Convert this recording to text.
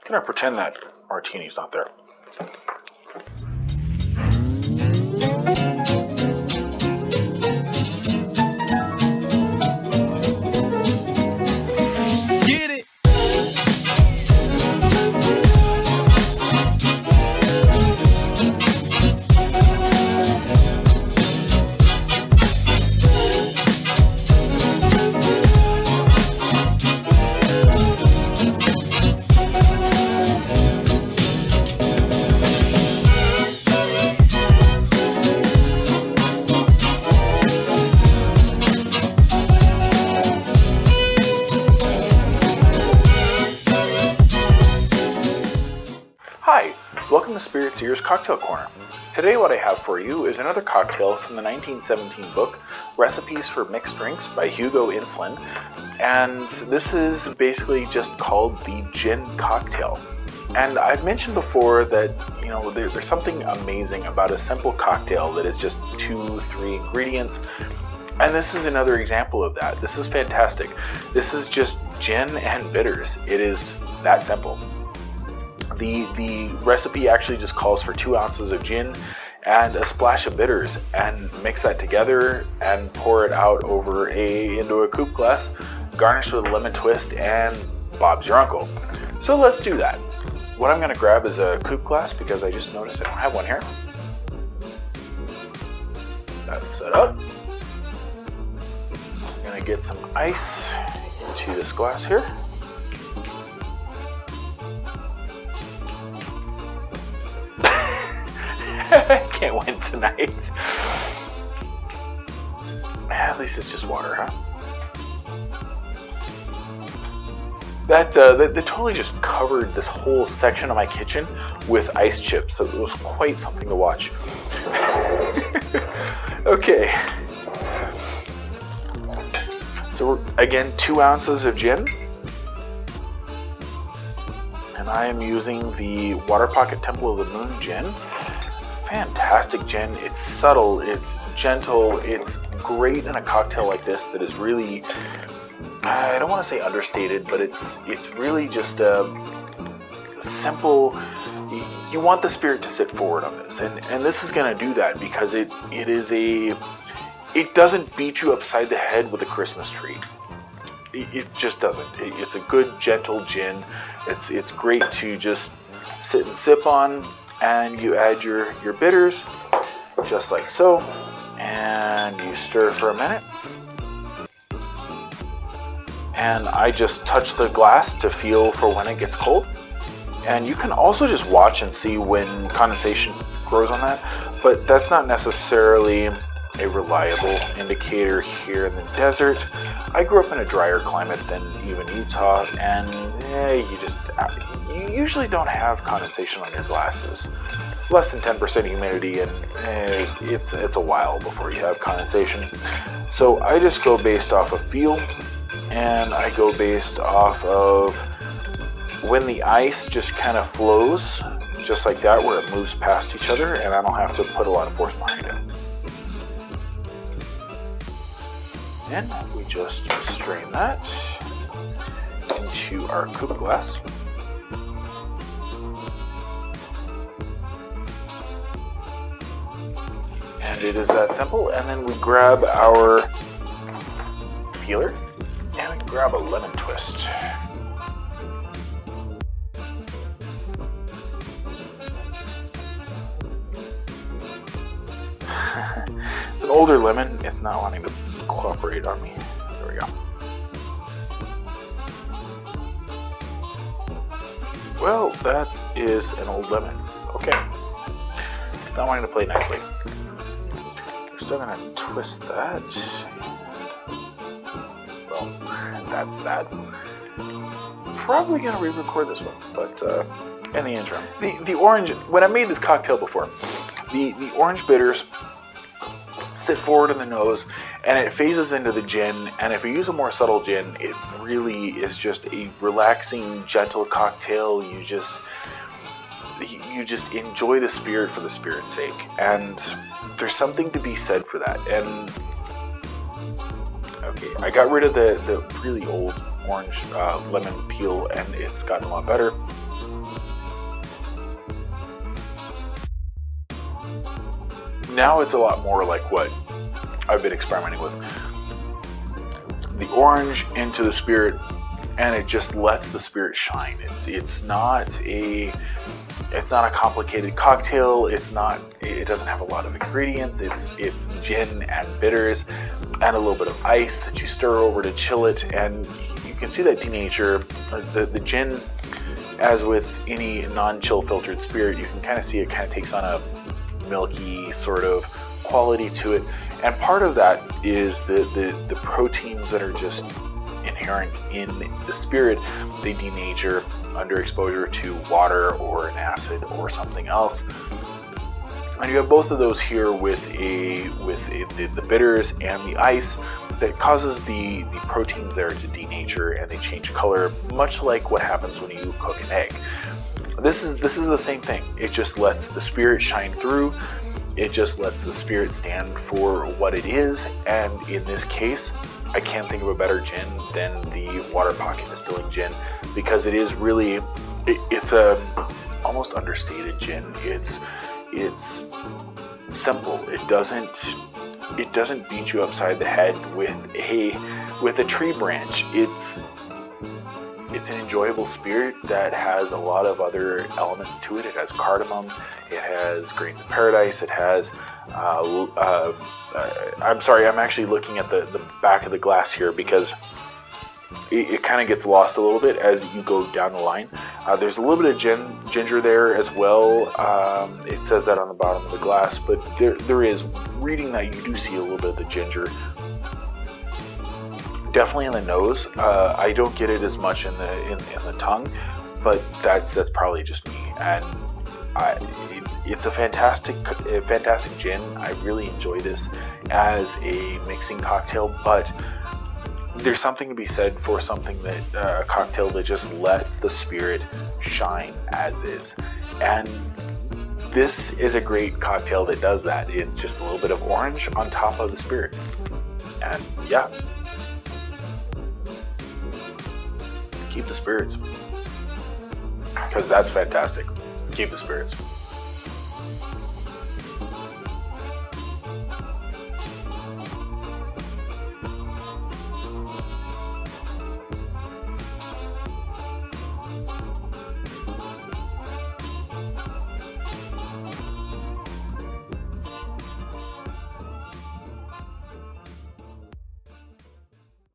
gonna pretend that martini's not there. Get it. Hi, welcome to Spirit Seers Cocktail Corner. Today what I have for you is another cocktail from the 1917 book, Recipes for Mixed Drinks by Hugo Insland, and this is basically just called the gin cocktail. And I've mentioned before that, there's something amazing about a simple cocktail that is just 2-3 ingredients, and this is another example of that. This is fantastic. This is just gin and bitters. It is that simple. The recipe actually just calls for 2 ounces of gin and a splash of bitters, and mix that together and pour it out into a coupe glass, garnish with a lemon twist, and Bob's your uncle. So let's do that. What I'm going to grab is a coupe glass because I just noticed I don't have one here. That's set up. I'm going to get some ice into this glass here. I can't win tonight. At least it's just water, huh? That totally just covered this whole section of my kitchen with ice chips. So it was quite something to watch. Okay. So we're, again, 2 ounces of gin. And I am using the Water Pocket Temple of the Moon gin. Fantastic gin. It's subtle, it's gentle, it's great in a cocktail like this that is really, I don't want to say understated, but it's really just a simple. You want the spirit to sit forward on this, and this is going to do that because it doesn't beat you upside the head with a Christmas tree. It just doesn't. It's a good gentle gin. It's great to just sit and sip on. And you add your bitters, just like so, and you stir for a minute. And I just touch the glass to feel for when it gets cold. And you can also just watch and see when condensation grows on that, but that's not necessarily a reliable indicator here in the desert. I grew up in a drier climate than even Utah, and you usually don't have condensation on your glasses. Less than 10% humidity, and it's a while before you have condensation. So I just go based off of feel, and I go based off of when the ice just kind of flows, just like that, where it moves past each other, and I don't have to put a lot of force behind it. And we just strain that into our coupe glass. And it is that simple. And then we grab our peeler and we grab a lemon twist. It's an older lemon. It's not wanting to cooperate on me. There we go. Well, that is an old lemon. Okay. It's not wanting to play nicely. We're still going to twist that. Well, that's sad. Probably going to re-record this one, but in the interim. The orange, when I made this cocktail before, the orange bitters sit forward in the nose and it phases into the gin, and if you use a more subtle gin, it really is just a relaxing, gentle cocktail. You just enjoy the spirit for the spirit's sake, and there's something to be said for that. And okay, I got rid of the really old orange lemon peel, and it's gotten a lot better. Now it's a lot more like what I've been experimenting with. The orange into the spirit, and it just lets the spirit shine. It's not a complicated cocktail. It doesn't have a lot of ingredients. It's gin and bitters and a little bit of ice that you stir over to chill it, and you can see that denature. The gin, as with any non-chill filtered spirit, you can kind of see it kind of takes on a milky sort of quality to it, and part of that is the proteins that are just inherent in the spirit. They denature under exposure to water or an acid or something else, and you have both of those here with the bitters and the ice that causes the proteins there to denature, and they change color, much like what happens when you cook an egg. This is the same thing. It just lets the spirit shine through. It just lets the spirit stand for what it is, and in this case, I can't think of a better gin than the Water Pocket Distilling Gin, because it is really, it's a almost understated gin. It's simple. It doesn't beat you upside the head with a tree branch. It's an enjoyable spirit that has a lot of other elements to it. It has cardamom, it has grains of paradise, it has I'm sorry, I'm actually looking at the back of the glass here because it kind of gets lost a little bit as you go down the line. There's a little bit of ginger there as well. It says that on the bottom of the glass, but there is, reading that, you do see a little bit of the ginger. Definitely in the nose. I don't get it as much in the tongue, but that's probably just me. And it's a fantastic gin. I really enjoy this as a mixing cocktail, but there's something to be said for something that a cocktail that just lets the spirit shine as is. And this is a great cocktail that does that. It's just a little bit of orange on top of the spirit. And yeah. Keep the spirits, because that's fantastic. Keep the spirits.